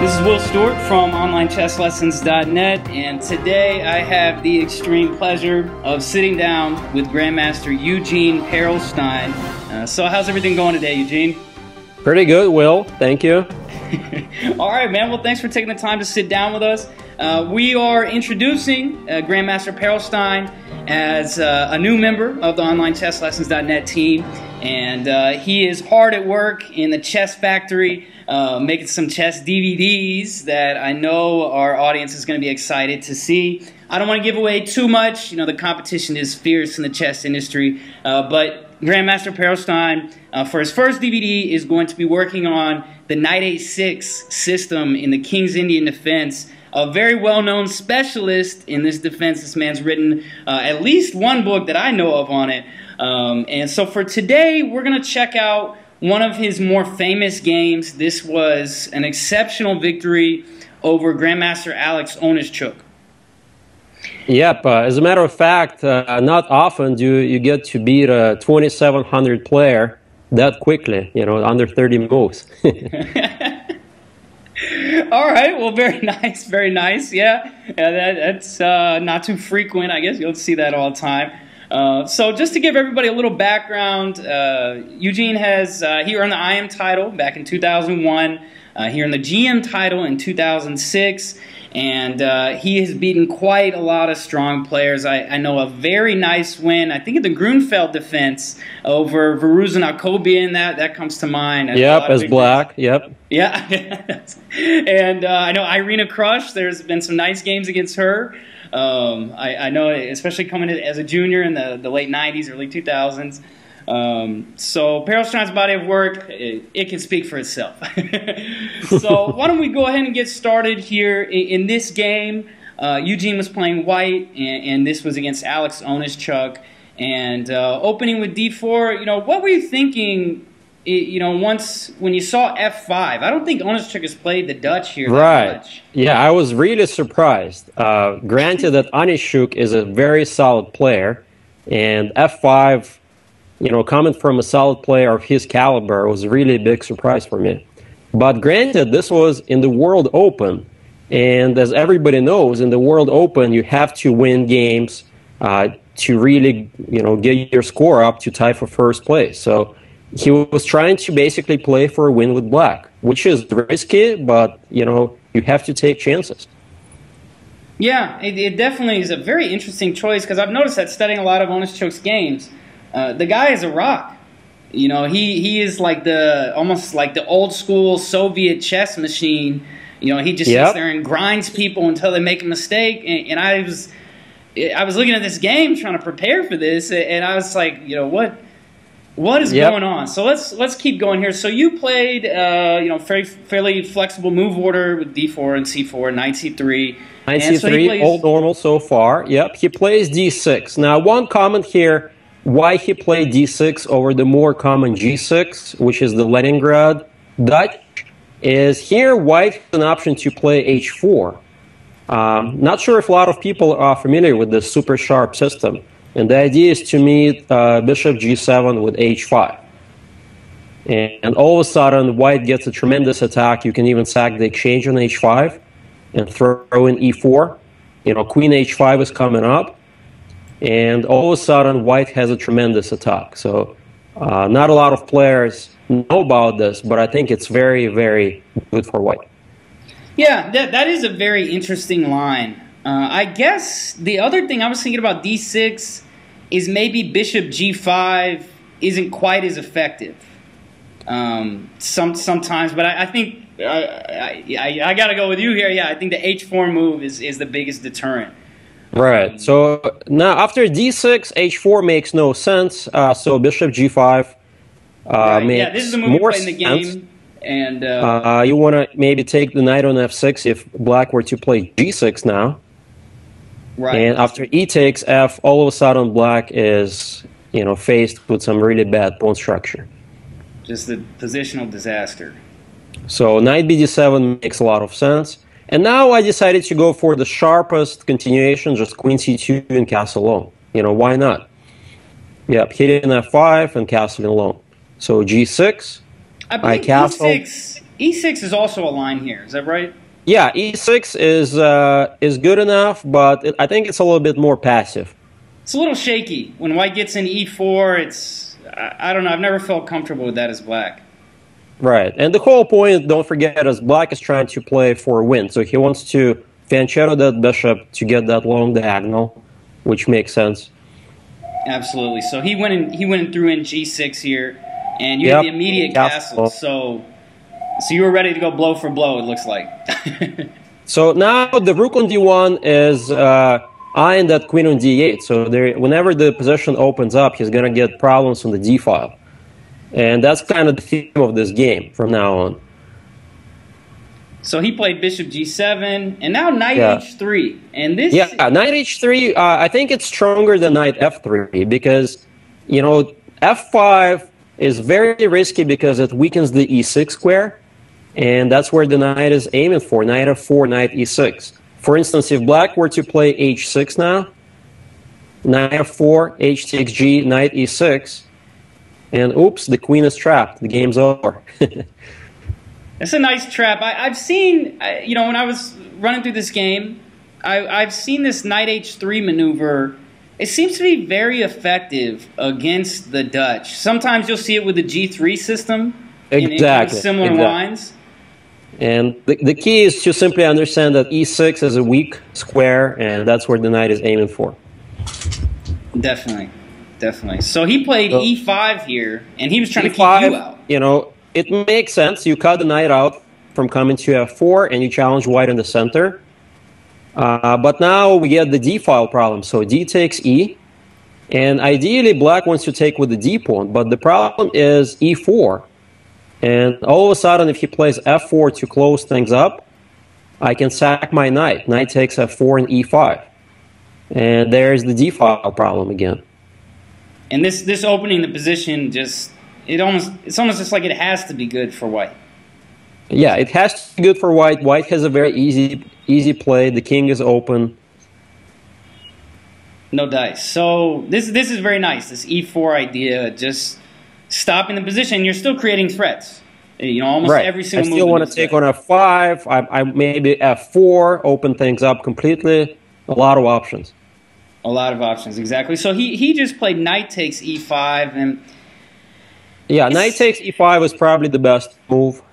This is Will Stewart from OnlineChessLessons.net, and today I have the extreme pleasure of sitting down with Grandmaster Eugene Perlstein. So how's everything going today, Eugene? Pretty good, Will. Thank you. All right, man. Well, thanks for taking the time to sit down with us. We are introducing Grandmaster Perlstein as a new member of the OnlineChessLessons.net team, and he is hard at work in the chess factory, making some chess DVDs that I know our audience is going to be excited to see. I don't want to give away too much. You know, the competition is fierce in the chess industry, but Grandmaster Perlstein, for his first DVD, is going to be working on the Knight A6 system in the King's Indian defense. A very well-known specialist in this defense. This man's written at least one book that I know of on it. And so for today, we're going to check out one of his more famous games. This was an exceptional victory over Grandmaster Onischuk. Yep. As a matter of fact, not often do you get to beat a 2,700 player that quickly, you know, under 30 moves. All right. Well, very nice. Very nice. Yeah. That's not too frequent. I guess you'll see that all the time. So just to give everybody a little background, Eugene has, he earned the IM title back in 2001. He earned the GM title in 2006. And he has beaten quite a lot of strong players. I know a very nice win, I think, at the Grunfeld defense over Varuzan Akobian. That comes to mind. Yep, as black. Yep. Yeah. And I know Irina Krush. There's been some nice games against her. I know, especially coming as a junior in the late 90s, early 2000s. So Perlstein's body of work, it can speak for itself. So why don't we go ahead and get started here. In this game, Eugene was playing white, and this was against Onischuk. And opening with d4, you know, what were you thinking, you know, when you saw f5? I don't think Onischuk has played the Dutch here that much. Yeah, I was really surprised. Granted that Onischuk is a very solid player, and f5, you know, coming from a solid player of his caliber was a really big surprise for me. But granted, this was in the World Open, and as everybody knows, in the World Open, you have to win games to really, you know, get your score up to tie for first place. So he was trying to basically play for a win with black, which is risky, but, you know, you have to take chances. Yeah, it definitely is a very interesting choice, because I've noticed that studying a lot of Onischuk's games, the guy is a rock. You know, he is like almost like the old school Soviet chess machine. You know, he just sits there and grinds people until they make a mistake. And I was looking at this game trying to prepare for this, and I was like, you know, what is going on? So let's keep going here. So you played, you know, fairly flexible move order with d4 and c4, knight c3. Knight c3, all normal so far. Yep, he plays d6. Now, one comment here. Why he played d6 over the more common g6, which is the Leningrad Dutch, is here white has an option to play h4. Not sure if a lot of people are familiar with this super sharp system. And the idea is to meet bishop g7 with h5. And all of a sudden, white gets a tremendous attack. You can even sack the exchange on h5 and throw in e4. You know, queen h5 is coming up. And all of a sudden, white has a tremendous attack. So not a lot of players know about this, but I think it's very, very good for white. Yeah, that is a very interesting line. I guess the other thing I was thinking about d6 is maybe bishop g5 isn't quite as effective sometimes. But I think I got to go with you here. Yeah, I think the h4 move is the biggest deterrent. Right. So now after d6, h4 makes no sense. So bishop g5 makes this is the move more you play in the game. And you want to maybe take the knight on f6 if black were to play g6 now. Right. And after e takes f, all of a sudden black is, you know, faced with some really bad pawn structure. Just a positional disaster. So knight bd7 makes a lot of sense. And now I decided to go for the sharpest continuation, just queen c2 and castle alone. You know, why not? Yep, hitting f5 and castling alone. So g6. I believe castle. e6 E6 is also a line here. Is that right? Yeah, E6 is good enough, but I think it's a little bit more passive. It's a little shaky. When white gets in E4, it's, I don't know, I've never felt comfortable with that as black. Right, and the whole point, don't forget, is black is trying to play for a win, so he wants to fianchetto that bishop to get that long diagonal, which makes sense. Absolutely. So he went and threw in G6 here, and you had the immediate castle. So you were ready to go blow for blow, it looks like. So now the rook on D1 is eyeing that queen on D8. So whenever the position opens up, he's going to get problems on the D file. And that's kind of the theme of this game from now on. So he played bishop G7, and now knight H3. And this, knight H3. I think it's stronger than knight F3 because, you know, F5 is very risky because it weakens the E6 square, and that's where the knight is aiming for. Knight F4, knight E6. For instance, if black were to play H6 now, knight F4, H takes G, knight E6, and oops, the queen is trapped. The game's over. It's a nice trap. I've seen, you know, when I was running through this game, I've seen this knight H3 maneuver. It seems to be very effective against the Dutch. Sometimes you'll see it with the G3 system in similar lines. And the key is to simply understand that E6 is a weak square, and that's where the knight is aiming for. Definitely. Definitely. So he played E5 here, and he was trying to keep you out. You know, it makes sense. You cut the knight out from coming to F4, and you challenge white in the center. But now we get the D file problem. So D takes E, and ideally black wants to take with the D pawn, but the problem is E4. And all of a sudden, if he plays F4 to close things up, I can sack my knight. Knight takes F4 and E5. And there's the D file problem again. And this opening the position just... It's almost just like it has to be good for white. Yeah, it has to be good for white. White has a very easy play. The king is open. No dice. So this is very nice. This E4 idea, just stopping the position. You're still creating threats. You know, almost every single move. I still want to take on F5. I maybe F4, open things up completely. A lot of options. A lot of options, exactly. So he just played knight takes E5 and. Yeah, knight takes E5 is probably the best move.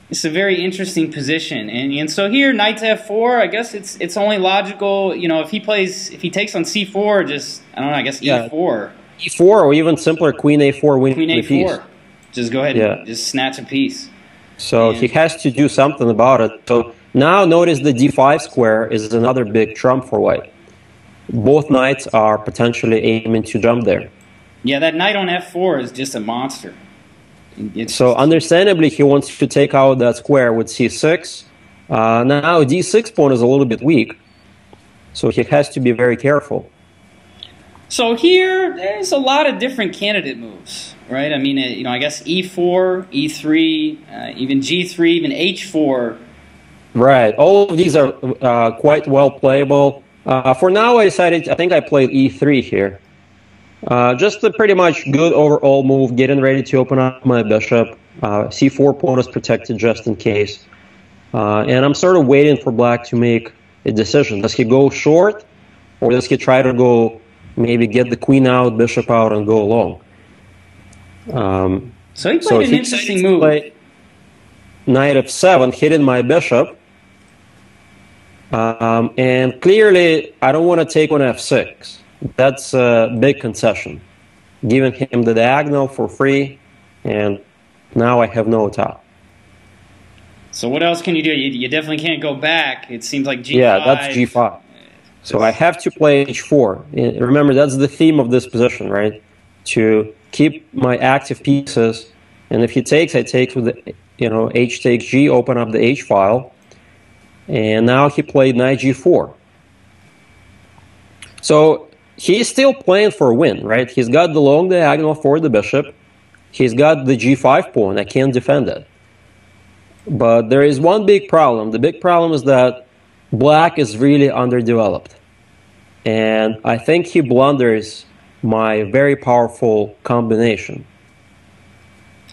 It's a very interesting position, and so here knight to F4. I guess it's only logical, you know, if he takes on C4, just I don't know. I guess E4. E4 or even simpler Queen A4 win Queen A4. Piece. Just go ahead and just snatch a piece. So he has to do something about it. So now notice the D5 square is another big trump for white. Both knights are potentially aiming to jump there. Yeah, that knight on F4 is just a monster. So understandably, he wants to take out that square with C6. Now D6 pawn is a little bit weak, so he has to be very careful. So here, there's a lot of different candidate moves, right? I mean, you know, I guess E4, E3, even G3, even H4. Right. All of these are quite well playable. For now, I think I played E3 here. Just a pretty much good overall move, getting ready to open up my bishop. C4 pawn is protected just in case. And I'm sort of waiting for black to make a decision. Does he go short, or does he try to go, maybe get the queen out, bishop out, and go long? So he played an interesting move. Knight F7, hitting my bishop. And clearly, I don't want to take on F6. That's a big concession. Giving him the diagonal for free, and now I have no top. So what else can you do? You definitely can't go back. It seems like G5. Yeah, that's G5. So I have to play H4. Remember, that's the theme of this position, right? To keep my active pieces, and if he takes, I take with the, you know, H takes G, open up the H file, and now he played knight G4. So he's still playing for a win, right? He's got the long diagonal for the bishop. He's got the G5 pawn. I can't defend it. But there is one big problem. The big problem is that black is really underdeveloped. And I think he blunders my very powerful combination.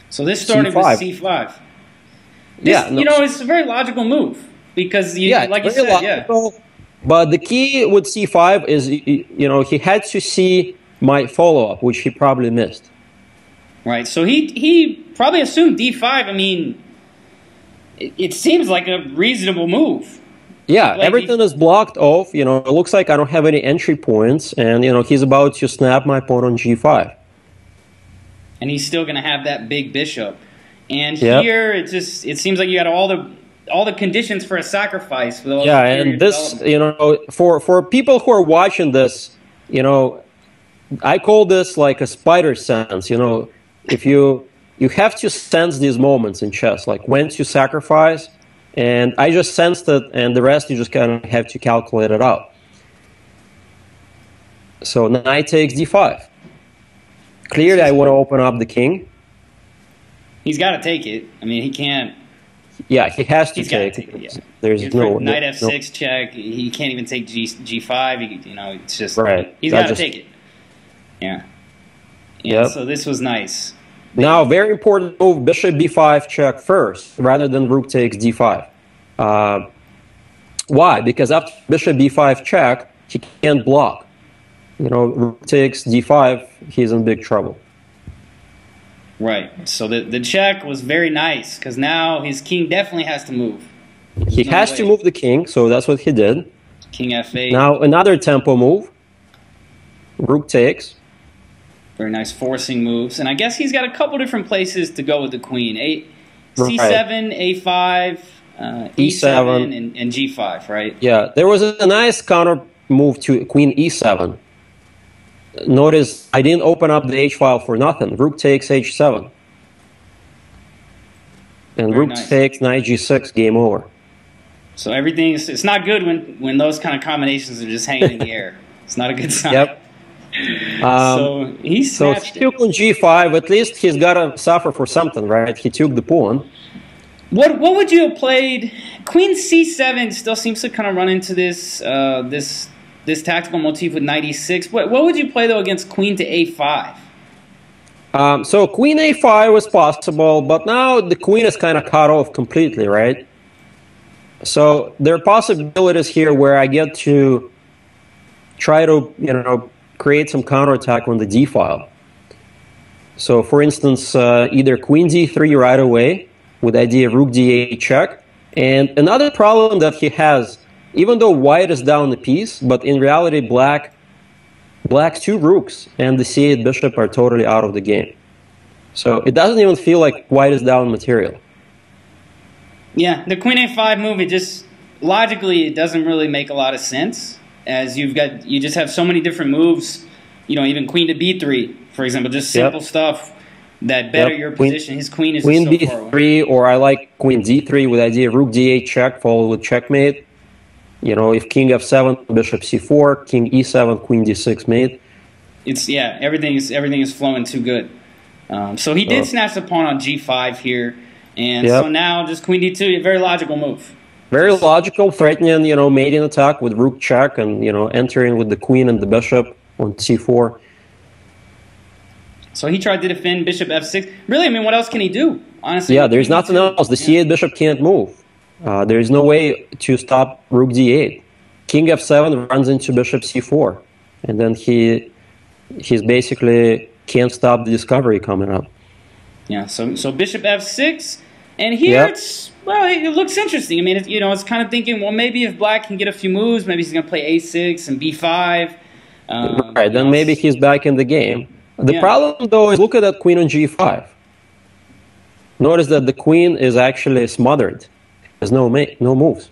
So this started with C5. This, you know, it's a very logical move because, like you said, logical, But the key with c5 is, you know, he had to see my follow-up, which he probably missed. Right. So he probably assumed d5. I mean, it seems like a reasonable move. Yeah, like everything is blocked off. You know, it looks like I don't have any entry points, and you know he's about to snap my pawn on g5. And he's still going to have that big bishop. And here it seems like you got all the conditions for a sacrifice. For those and this, you know, for people who are watching this, you know, I call this like a spider sense. You know, if you have to sense these moments in chess, like when to sacrifice. And I just sensed it, and the rest you just kind of have to calculate it out. So knight takes d5. Clearly, I want to open up the king. He's got to take it. I mean, he can't. Yeah, he has to take it. Yeah. There's no knight f6 check. He can't even take g5. You know, it's just right. He's got to take it. Yeah. Yeah. So this was nice. Now, very important move, bishop b5 check first, rather than rook takes d5. Why? Because after bishop b5 check, he can't block. You know, rook takes d5, he's in big trouble. Right. So the check was very nice, because now his king definitely has to move. He has to move the king, so that's what he did. King f8. Now, another tempo move. Rook takes. Very nice forcing moves. And I guess he's got a couple different places to go with the queen. C7, A5, E7, and G5, right? Yeah, there was a nice counter move to queen E7. Notice I didn't open up the H file for nothing. Rook takes H7. And rook takes knight G6, game over. So it's not good when those kind of combinations are just hanging in the air. It's not a good sign. Yep. So he took on g5. At least he's got to suffer for something, right? He took the pawn. What would you have played? Queen c7 still seems to kind of run into this this tactical motif with knight e6. What would you play though against queen to a5? So queen a5 was possible, but now the queen is kind of cut off completely, right? So there are possibilities here where I get to try to, you know, create some counterattack on the d file. So for instance, either queen d3 right away with the idea of rook d8 check. And another problem that he has, even though white is down a piece, but in reality black's two rooks and the c8 bishop are totally out of the game. So it doesn't even feel like white is down material. Yeah, the queen a5 move, it just logically it doesn't really make a lot of sense. As you just have so many different moves, you know, even queen to b3, for example, just simple stuff that better your position. His queen is queen just so b3, or I like queen d3 with the idea of rook d8 check followed with checkmate. You know, if king f7, bishop c4, king e7, queen d6 mate. It's everything is flowing too good. So he did snatch the pawn on g5 here, and so now just queen d2, a very logical move. Very logical, threatening, you know, mating attack with rook check and, you know, entering with the queen and the bishop on c4. So he tried to defend bishop f6. Really, I mean, what else can he do? Honestly. Yeah, there's nothing else. The c8 bishop can't move. There's no way to stop rook d8. King f7 runs into bishop c4. And then he's basically can't stop the discovery coming up. Yeah, so bishop f6. And here it looks interesting. I mean, you know, it's kind of thinking, well, maybe if black can get a few moves, maybe he's going to play a6 and b5. Right, then maybe he's back in the game. The problem, though, is look at that queen on g5. Notice that the queen is actually smothered. There's no moves.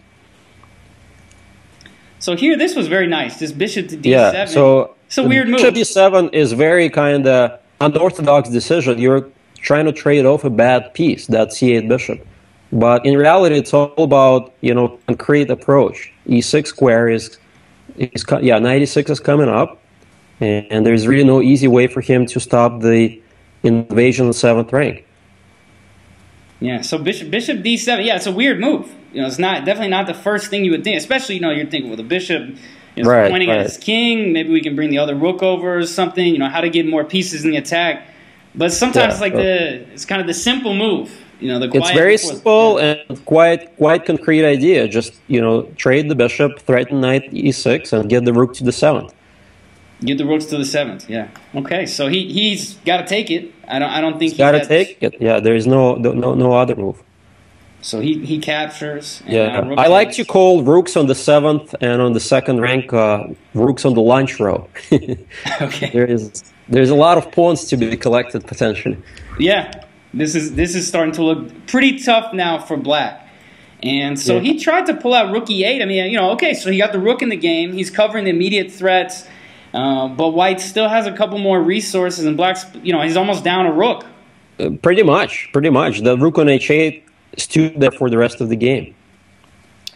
So here, this was very nice. This bishop to d7. Yeah, so it's a weird move. Bishop d7 is very kind of unorthodox decision. You're trying to trade off a bad piece, that c8 bishop. But in reality, it's all about, you know, concrete approach. e6 square is knight e6 is coming up, and there's really no easy way for him to stop the invasion of the 7th rank. Yeah, so bishop d7, it's a weird move. You know, it's definitely not the first thing you would think, especially, you know, you're thinking, well, the bishop is pointing at his king, maybe we can bring the other rook over or something, you know, how to get more pieces in the attack. But sometimes it's kind of the simple move You know, the It's very simple and quite concrete idea. Just, you know, trade the bishop, threaten knight e6, and get the rook to the 7th. Get the rooks to the 7th. Yeah. Okay. So he's got to take it. I don't think he's got to take it. Yeah. There is no other move. So he captures. And yeah. I like to call rooks on the 7th and on the second rank rooks on the lunch row. Okay. There's a lot of pawns to be collected potentially. Yeah. This is starting to look pretty tough now for black. And so he tried to pull out rook e8. I mean, you know, okay, so he got the rook in the game. He's covering the immediate threats. But white still has a couple more resources, and black's, you know, he's almost down a rook. Pretty much. The rook on h8 stood there for the rest of the game.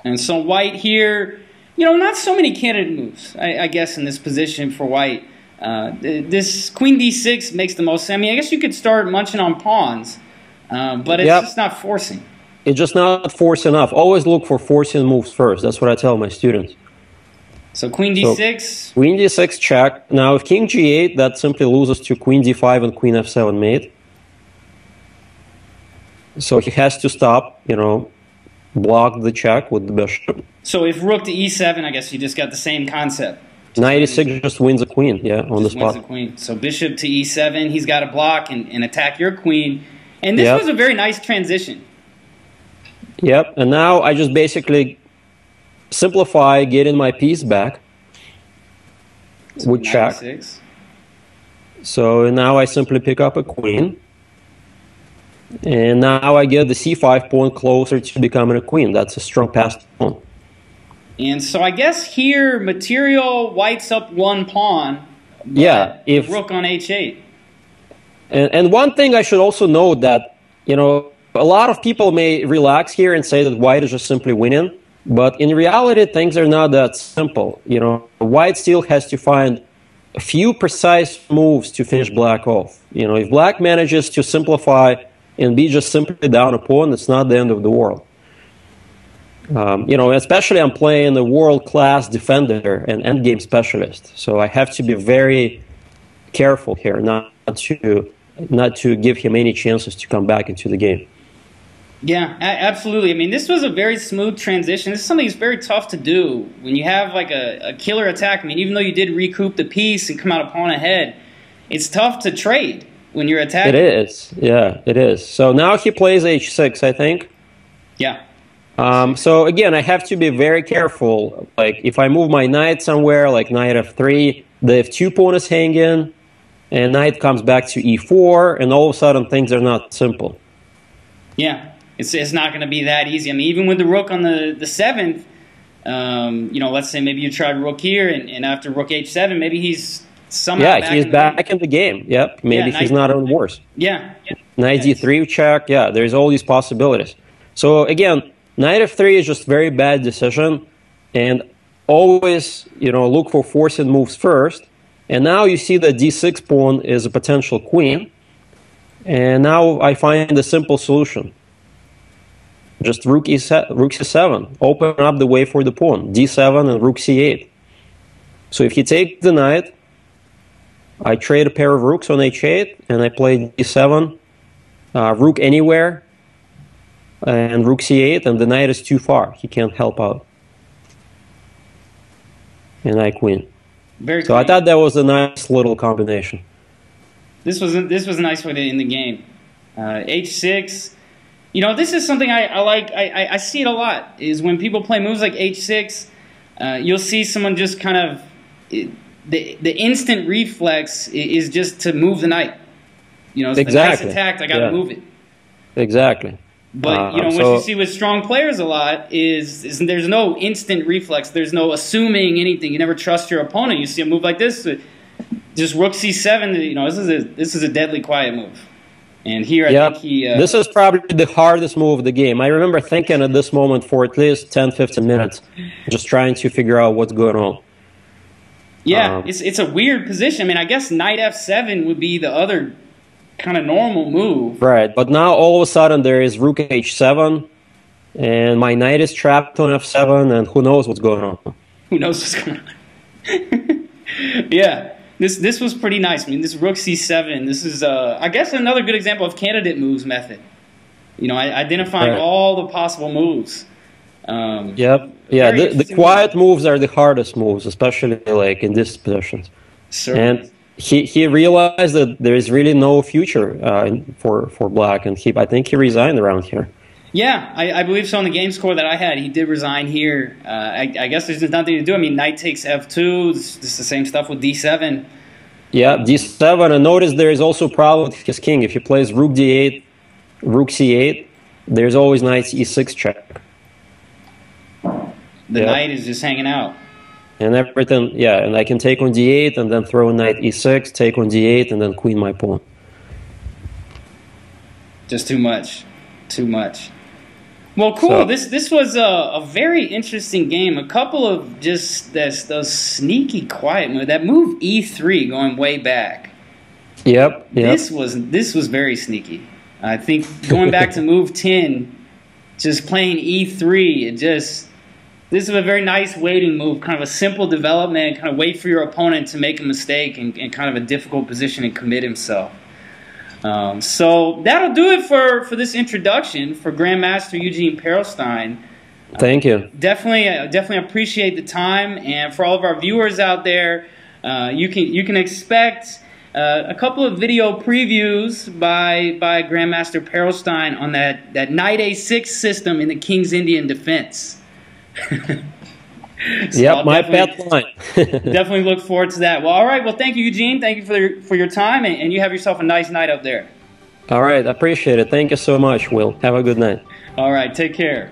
And so white here, you know, not so many candidate moves, I guess, in this position for white. This queen d6 makes the most sense. I mean, I guess you could start munching on pawns, but it's just not forcing. It's just not force enough. Always look for forcing moves first. That's what I tell my students. So queen d6. So, queen d6 check. Now, if king g8, that simply loses to queen d5 and queen f7 mate. So he has to stop, you know, block the check with the bishop. So if rook to e7, I guess you just got the same concept. Knight e6 just wins a queen, yeah, on the spot. Wins a queen. So bishop to e7, he's got to block and attack your queen. And this was a very nice transition. Yep, and now I just basically simplify, getting my piece back with check. So now I simply pick up a queen. And now I get the c5 pawn closer to becoming a queen. That's a strong passed pawn. And so I guess here, material white's up one pawn. Yeah. If rook on h8. And one thing I should also note that, you know, a lot of people may relax here and say that white is just simply winning. But in reality, things are not that simple. You know, white still has to find a few precise moves to finish black off. You know, if black manages to simplify and be just simply down a pawn, it's not the end of the world. You know, especially I'm playing a world-class defender and endgame specialist, so I have to be very careful here, not to give him any chances to come back into the game. Yeah, absolutely. I mean, this was a very smooth transition. This is something that's very tough to do when you have like a killer attack. I mean, even though you did recoup the piece and come out a pawn ahead, it's tough to trade when you're attacking. It is, yeah, it is. So now he plays h6, I think. Yeah. So again, I have to be very careful. Like if I move my knight somewhere, like knight f3, the f2 pawn is hanging, and knight comes back to e4, and all of a sudden things are not simple. Yeah, it's not going to be that easy. I mean, even with the rook on the 7th, you know, let's say maybe you tried rook here, and after rook h7, maybe he's somehow he's back in the game. Yep, maybe he's not on worse. Yeah. Knight d3 check. Yeah, there's all these possibilities. So again, knight f3 is just very bad decision, and always, you know, look for forcing moves first. And now you see that d6 pawn is a potential queen, and now I find a simple solution. Just rook c7, open up the way for the pawn, d7 and rook c8. So if he takes the knight, I trade a pair of rooks on h8, and I play d7, rook anywhere, and rook c8, and the knight is too far. He can't help out. And I queen. Very so clean. I thought that was a nice little combination. This was a nice way to end the game. h6. You know, this is something I like. I see it a lot. Is when people play moves like h6, you'll see someone just kind of the instant reflex is just to move the knight. You know, exactly. The knight's attacked. I got to move it. Exactly. But you know, what you see with strong players a lot is there's no instant reflex. There's no assuming anything. You never trust your opponent. You see a move like this, just rook c7. You know, this is a deadly quiet move. And here I think he. This is probably the hardest move of the game. I remember thinking at this moment for at least 10-15 minutes, just trying to figure out what's going on. Yeah, it's a weird position. I mean, I guess knight f7 would be the other kind of normal move. Right, but now all of a sudden there is rook h7, and my knight is trapped on f7, and who knows what's going on. Who knows what's going on. Yeah, this was pretty nice. I mean, this rook c7, this is, I guess, another good example of candidate moves method. You know, identifying all the possible moves. Yep. Yeah, the quiet moves are the hardest moves, especially like in these positions. And he realized that there is really no future for black, and I think he resigned around here. Yeah, I believe so. On the game score that I had, he did resign here. I guess there's just nothing to do. I mean, knight takes f2. It's the same stuff with d7. Yeah, d7. And notice there is also a problem with his king. If he plays rook d8, rook c8, there's always knight e6 check. The knight is just hanging out. And everything, yeah, and I can take on d8 and then throw knight e6, take on d8, and then queen my pawn. Just too much. Too much. Well, cool. This was a very interesting game. A couple of just those sneaky quiet moves. That move e3 going way back. Yep. This was very sneaky. I think going back to move 10, just playing e3, this is a very nice waiting move, kind of a simple development, kind of wait for your opponent to make a mistake and kind of a difficult position and commit himself. So that'll do it for this introduction for Grandmaster Eugene Perlstein. Thank you. Definitely appreciate the time, and for all of our viewers out there, you can expect a couple of video previews by Grandmaster Perlstein on that knight a6 system in the King's Indian defense. So yep, my pet line. Definitely look forward to that. Well, all right. Well, thank you, Eugene. Thank you for your time, and you have yourself a nice night up there. All right, I appreciate it. Thank you so much, Will. Have a good night. All right, take care.